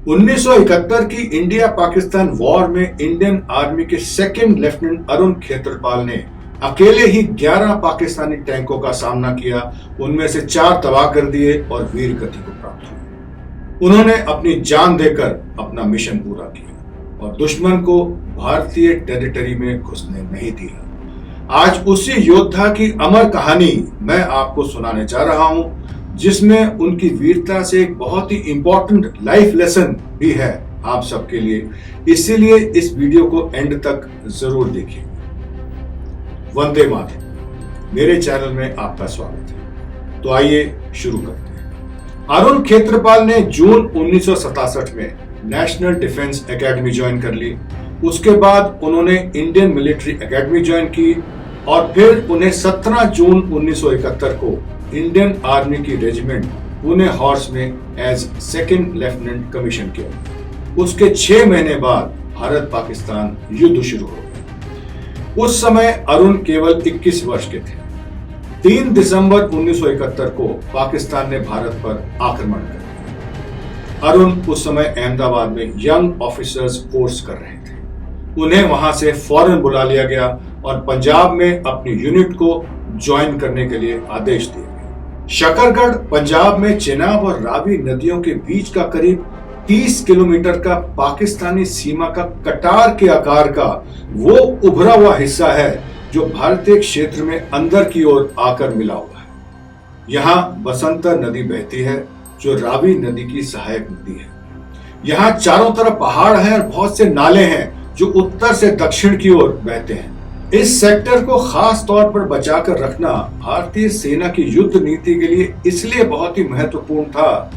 1971 की India Pakistan war में Indian army के सेकंड लेफ्टिनेंट अरुण खेत्रपाल ने अकेले ही 11 पाकिस्तानी टैंकों का सामना किया। उनमें से 4 तबाह कर दिए और वीर गति को प्राप्त हुए। उन्होंने अपनी जान देकर अपना मिशन पूरा किया और दुश्मन को भारतीय टेरिटरी में घुसने नहीं दिया। आज उसी योद्धा की अमर कहानी मैं आपको सुनाने जा रहा हूं, जिसमें उनकी वीरता से एक बहुत ही इंपॉर्टेंट लाइफ लेसन भी है आप सबके लिए। इसीलिए इस वीडियो को एंड तक जरूर देखिए। वंदे मातरम, मेरे चैनल में आपका स्वागत है। तो आइए शुरू करते हैं। अरुण खेत्रपाल ने जून 1967 में नेशनल डिफेंस एकेडमी ज्वाइन कर ली। उसके बाद उन्होंने इंडियन मिलिट्री एकेडमी ज्वाइन की और फिर उन्हें 17 जून 1971 को इंडियन आर्मी की रेजिमेंट पुणे हॉर्स में एज सेकंड लेफ्टिनेंट कमीशन किया। उसके 6 महीने बाद भारत पाकिस्तान युद्ध शुरू हो गया। उस समय अरुण केवल 21 वर्ष के थे। 3 दिसंबर 1971 को पाकिस्तान ने भारत पर आक्रमण कर दिया। अरुण उस समय अहमदाबाद में यंग ऑफिसर्स कोर्स कर रहे थे। उन्हें वहां से फौरन बुला लिया गया और पंजाब में अपनी यूनिट को ज्वाइन करने के लिए आदेश दिया गया। शकरगढ़ पंजाब में चेनाब और रावी नदियों के बीच का करीब 30 किलोमीटर का पाकिस्तानी सीमा का कटार के आकार का वो उभरा हुआ हिस्सा है जो भारतीय क्षेत्र में अंदर की ओर आकर मिला हुआ है। यहाँ बसंतर नदी बहती है जो रावी नदी की सहायक नदी है। यहाँ चारों तरफ पहाड़ हैं और बहुत से नाले हैं जो उत्तर से दक्षिण की ओर बहते हैं। इस सेक्टर को खास तौर पर बचाकर रखना भारतीय सेना की युद्ध नीति के लिए इसलिए बहुत ही महत्वपूर्ण था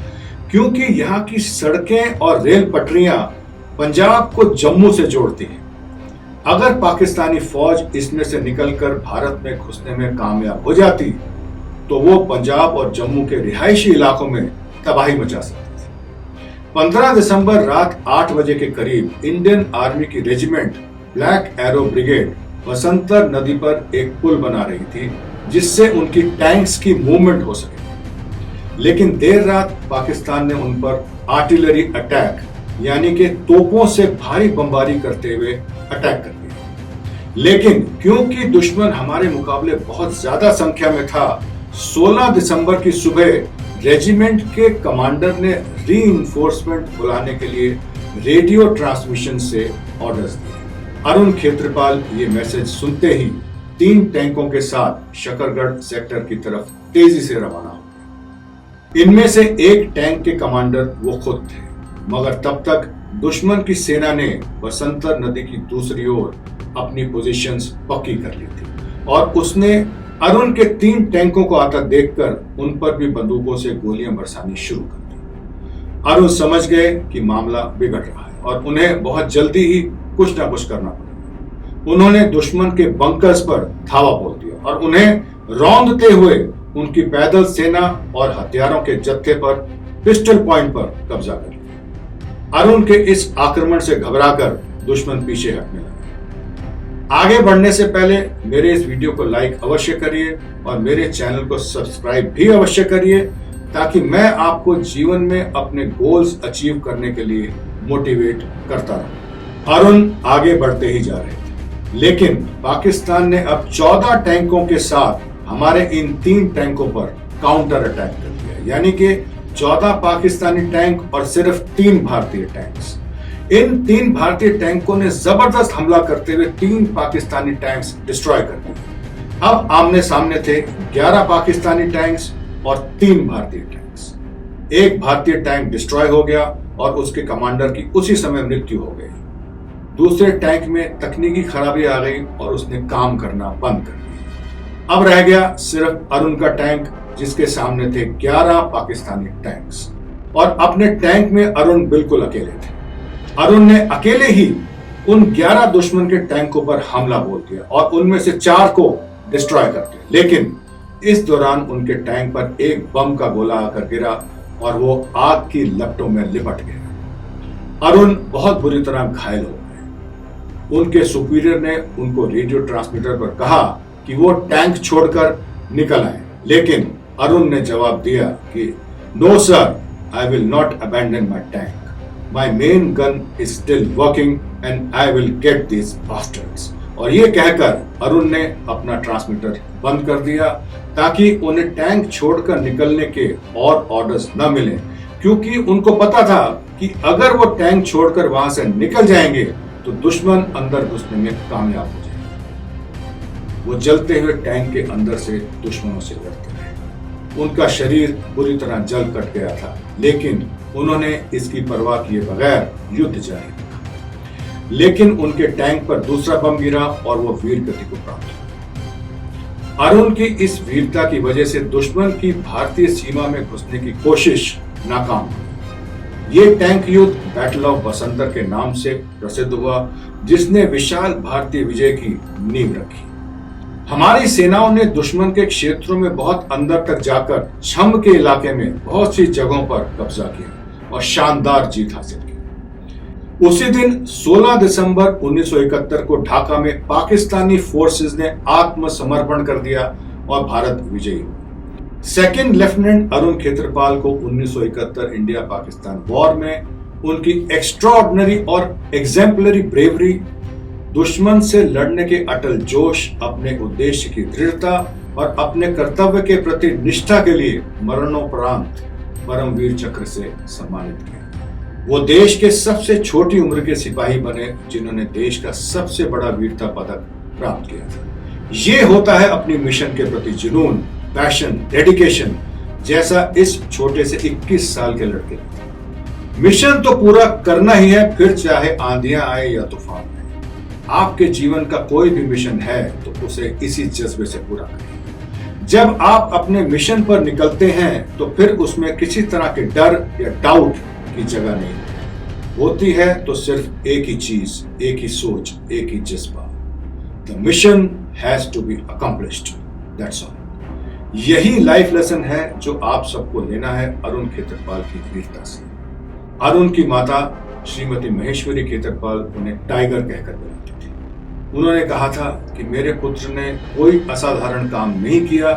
क्योंकि यहाँ की सड़कें और रेल पटरियां पंजाब को जम्मू से जोड़ती हैं। अगर पाकिस्तानी फौज इसमें से निकलकर भारत में घुसने में कामयाब हो जाती तो वो पंजाब और जम्मू के रिहायशी इलाकों में तबाही मचा सकती थी। 15 दिसंबर रात 8 बजे के करीब इंडियन आर्मी की regiment black arrow brigade Basantar नदी पर एक पुल बना रही थी जिससे उनकी टैंक्स की मूवमेंट हो सके। लेकिन देर रात पाकिस्तान ने उन पर आर्टिलरी अटैक यानी कि तोपों से भारी बमबारी करते हुए अटैक कर दिया। लेकिन क्योंकि दुश्मन हमारे मुकाबले बहुत ज्यादा संख्या में था, 16 दिसंबर की सुबह रेजिमेंट के कमांडर ने रीइंफोर्समेंट बुलाने के लिए रेडियो ट्रांसमिशन से ऑर्डर्स दिए। अरुण खेत्रपाल ये मैसेज सुनते ही 3 टैंकों के साथ शकरगढ़ सेक्टर की तरफ तेजी से रवाना हो गए। इनमें से एक टैंक के कमांडर वो खुद थे, मगर तब तक दुश्मन की सेना ने बसंतर नदी की दूसरी ओर अपनी पोजीशंस पक्की कर ली थी और उसने अरुण के 3 टैंकों को आता देखकर उन पर भी बंदूकों से गोलियां बरसानी शुरू कर दी। अरुण समझ गए कि मामला बिगड़ रहा है और उन्हें बहुत जल्दी ही कुछ ना कुछ करना पड़ेगा। उन्होंने दुश्मन के बंकर्स पर धावा बोल दिया और उन्हें रौंदते हुए उनकी पैदल सेना और हथियारों के जत्थे पर पिस्टल पॉइंट पर कब्जा कर लिया। अरुण के इस आक्रमण से घबराकर दुश्मन पीछे हटने लगे। आगे बढ़ने से पहले मेरे इस वीडियो को लाइक अवश्य करिए और मेरे चैनल को सब्सक्राइब भी अवश्य करिए ताकि मैं आपको जीवन में अपने गोल्स अचीव करने के लिए मोटिवेट करता रहूं। अरुण आगे बढ़ते ही जा रहे थे, लेकिन पाकिस्तान ने अब 14 टैंकों के साथ हमारे इन 3 टैंकों पर काउंटर अटैक कर दिया, यानी कि 14 पाकिस्तानी टैंक और सिर्फ 3 भारतीय टैंक्स। इन 3 भारतीय टैंकों ने जबरदस्त हमला करते हुए 3 पाकिस्तानी टैंक्स डिस्ट्रॉय कर दिए। अब आमने सामने थे 11 पाकिस्तानी टैंक्स और 3 भारतीय टैंक्स। एक भारतीय टैंक डिस्ट्रॉय हो गया और उसके कमांडर की उसी समय मृत्यु हो गई। दूसरे टैंक में तकनीकी खराबी आ गई और उसने काम करना बंद कर दिया। अब रह गया सिर्फ अरुण का टैंक जिसके सामने थे 11 पाकिस्तानी टैंक्स और अपने टैंक में अरुण बिल्कुल अकेले थे। अरुण ने अकेले ही उन 11 दुश्मन के टैंकों पर हमला बोल दिया और उनमें से 4 को डिस्ट्रॉय कर दिया। लेकिन इस दौरान उनके टैंक पर एक बम का गोला आकर गिरा और वो आग की लपटों में लिपट गया। अरुण बहुत बुरी तरह घायल हो गए। उनके सुपीरियर ने उनको रेडियो ट्रांसमीटर पर कहा कि वो टैंक छोड़कर निकल आए, लेकिन अरुण ने जवाब दिया कि no sir, I will not abandon my tank. My main gun is still working and I will get this bastards. और ये कहकर अरुण ने अपना ट्रांसमीटर बंद कर दिया ताकि उन्हें टैंक छोड़कर निकलने के और ऑर्डर्स न मिले, क्योंकि उनको पता था कि अगर वो टैंक छोड़कर वहां से निकल जाएंगे तो दुश्मन अंदर घुसने में कामयाब हो जाएंगे। वो जलते हुए टैंक के अंदर से दुश्मनों से लड़ते रहे। उनका शरीर बुरी तरह जल कट गया था, लेकिन उन्होंने इसकी परवाह किए बगैर युद्ध जारी रखा। लेकिन उनके टैंक पर दूसरा बम गिरा और वो वीर गति को प्राप्त हुआ। अरुण की इस वीरता की वजह से दुश्मन की भारतीय सीमा में घुसने की कोशिश नाकाम हुई। ये टैंक युद्ध बैटल ऑफ बसंतर के नाम से प्रसिद्ध हुआ, जिसने विशाल भारतीय विजय की नींव रखी। हमारी सेनाओं ने दुश्मन के क्षेत्रों में बहुत अंदर तक जाकर छम के इलाके में बहुत सी जगहों पर कब्जा किया और शानदार जीत हासिल की। उसी दिन 16 दिसंबर 1971 को ढाका में पाकिस्तानी फोर्सेस ने आत्मसमर्पण कर दिया और भारत विजयी हुआ। सेकंड लेफ्टिनेंट अरुण खेत्रपाल को 1971 इंडिया पाकिस्तान वॉर में उनकी एक्स्ट्राऑर्डिनरी और एग्जेम्पलरी ब्रेवरी, दुश्मन से लड़ने के अटल जोश, अपने उद्देश्य की दृढ़ता और अपने कर्तव्य के प्रति निष्ठा के लिए मरणोपरांत परमवीर चक्र से सम्मानित किया। वो देश के सबसे छोटी उम्र के सिपाही बने जिन्होंने देश का सबसे बड़ा वीरता पदक प्राप्त किया था। ये होता है अपनी मिशन के प्रति जुनून, पैशन, डेडिकेशन, जैसा इस छोटे से 21 साल के लड़के ने। मिशन तो पूरा करना ही है, फिर चाहे आंधियां आए या तूफान आए। आपके जीवन का कोई भी मिशन है तो उसे इसी जज्बे से पूरा करें। जब आप अपने मिशन पर निकलते हैं तो फिर उसमें किसी तरह के डर या डाउट की जगह नहीं होती है, तो सिर्फ एक ही चीज, एक ही सोच, एक ही जज्बा, the mission has to be accomplished, that's all. यही लाइफ लेसन है जो आप सबको लेना है अरुण खेत्रपाल की वीरता से। अरुण की माता श्रीमती महेश्वरी खेत्रपाल उन्हें टाइगर कहकर बुलाती थी। उन्होंने कहा था कि मेरे पुत्र ने कोई असाधारण काम नहीं किया,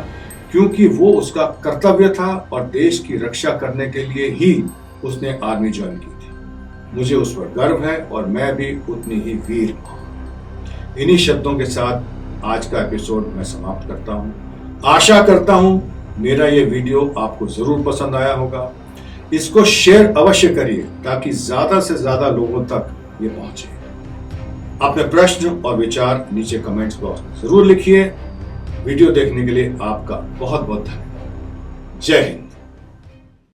क्योंकि वो उसका कर्तव्य था और देश की रक्षा करने के लिए ही उसने आर्मी ज्वाइन की थी। मुझे उस पर गर्व है और मैं भी उतनी ही वीर हूं। इन्हीं शब्दों के साथ आज का एपिसोड मैं समाप्त करता हूं। आशा करता हूं मेरा ये वीडियो आपको जरूर पसंद आया होगा। इसको शेयर अवश्य करिए ताकि ज्यादा से ज्यादा लोगों तक ये पहुंचे। अपने प्रश्न और विचार नीचे कमेंट्स बॉक्स में जरूर लिखिए। वीडियो देखने के लिए आपका बहुत बहुत धन्यवाद। जय हिंद।